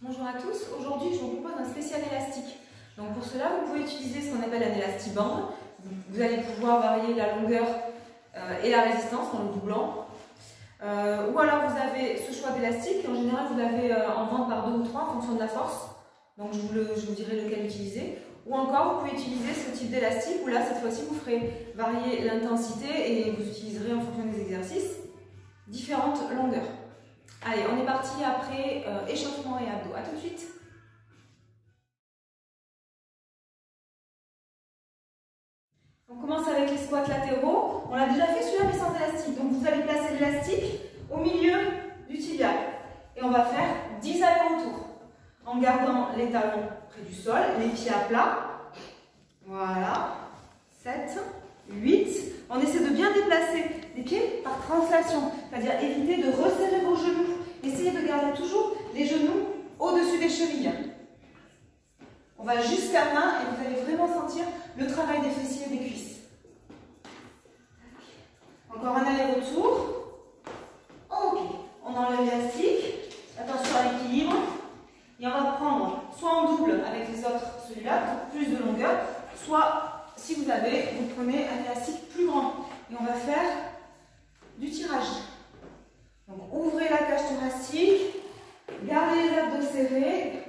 Bonjour à tous, aujourd'hui je vous propose un spécial élastique. Donc pour cela vous pouvez utiliser ce qu'on appelle un élastiband. Vous allez pouvoir varier la longueur et la résistance en le doublant. Ou alors vous avez ce choix d'élastique, en général vous l'avez en vente par 2 ou 3 en fonction de la force. Donc je vous dirai lequel utiliser. Ou encore vous pouvez utiliser ce type d'élastique où là cette fois-ci vous ferez varier l'intensité et vous utiliserez en fonction des exercices différentes longueurs. Allez, on est parti après échauffement et abdos. A tout de suite. On commence avec les squats latéraux. On l'a déjà fait celui-là mais sans élastique. Donc vous allez placer l'élastique au milieu du tibial. Et on va faire 10 allers-retours. En gardant les talons près du sol, les pieds à plat. Voilà. 7, 8. On essaie de bien déplacer les pieds par translation. C'est-à-dire éviter de resserrer vos genoux. Essayez de garder toujours les genoux au-dessus des chevilles. On va jusqu'à main et vous allez vraiment sentir le travail des fessiers et des cuisses. Encore un aller-retour. Ok. On enlève l'élastique. Attention à l'équilibre. Et on va prendre soit en double avec les autres, celui-là, pour plus de longueur, soit, si vous avez, vous prenez un élastique plus grand. Et on va faire du tirage. Donc ouvrez la cage thoracique, gardez les abdos serrés,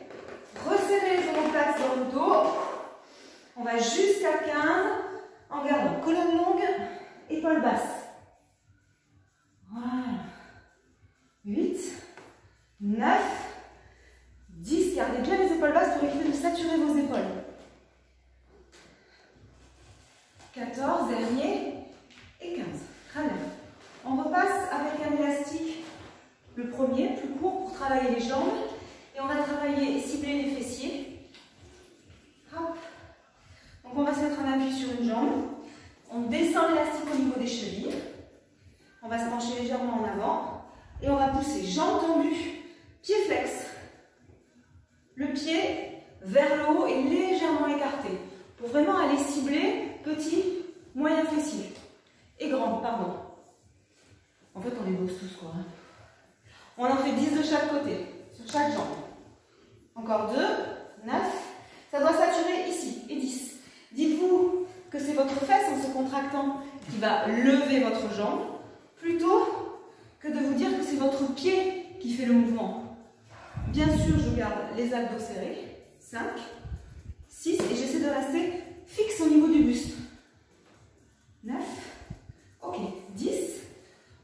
resserrez les omoplates dans le dos. On va jusqu'à 15 en gardant colonne longue, épaules basses. Voilà. 8, 9, 10. Gardez bien les épaules basses pour éviter de saturer vos épaules. 14, dernier, et 15. Très bien. On repasse avec un élastique, le premier, plus court pour travailler les jambes. Et on va travailler et cibler les fessiers. Hop. Donc on va se mettre en appui sur une jambe. On descend l'élastique au niveau des chevilles. On va se pencher légèrement en avant. Et on va pousser jambes tendues, pied flex. Le pied vers le haut et légèrement écarté. Pour vraiment aller cibler petit, moyen fessier. Et grand, pardon. En fait, on les bosse tous, quoi. On en fait 10 de chaque côté, sur chaque jambe. Encore 2, 9. Ça doit saturer ici, et 10. Dites-vous que c'est votre fesse en se contractant qui va lever votre jambe, plutôt que de vous dire que c'est votre pied qui fait le mouvement. Bien sûr, je garde les abdos serrés. 5, 6, et j'essaie de rester fixe au niveau du buste. 9, ok, 10.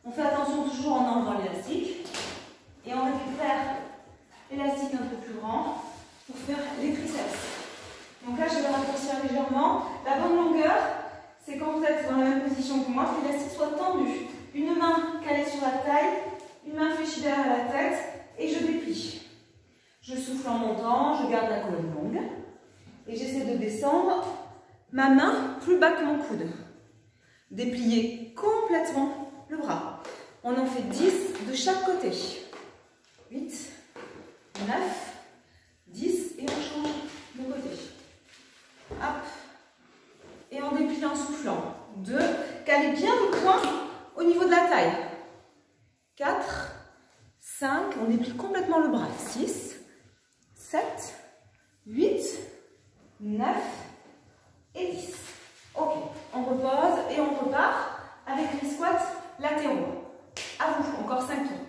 On fait attention toujours en enlevant l'élastique. Et on récupère l'élastique un peu plus grand pour faire les triceps. Donc là, je vais raccourcir légèrement. La bonne longueur, c'est quand vous êtes dans la même position que moi, que l'élastique soit tendu. Une main calée sur la taille, une main fléchie derrière la tête, et je déplie. Je souffle en montant, je garde la colonne longue. Et j'essaie de descendre ma main plus bas que mon coude. Déplier complètement le bras. On en fait 10 de chaque côté. 8, 9, 10 et on change de côté. Hop. Et on déplie en soufflant. 2, calez bien le poing au niveau de la taille. 4, 5, on déplie complètement le bras. 6, 7, 8, 9 et 10. Ok, on repose et on repart avec les squats latéraux. À vous, encore 5 tours.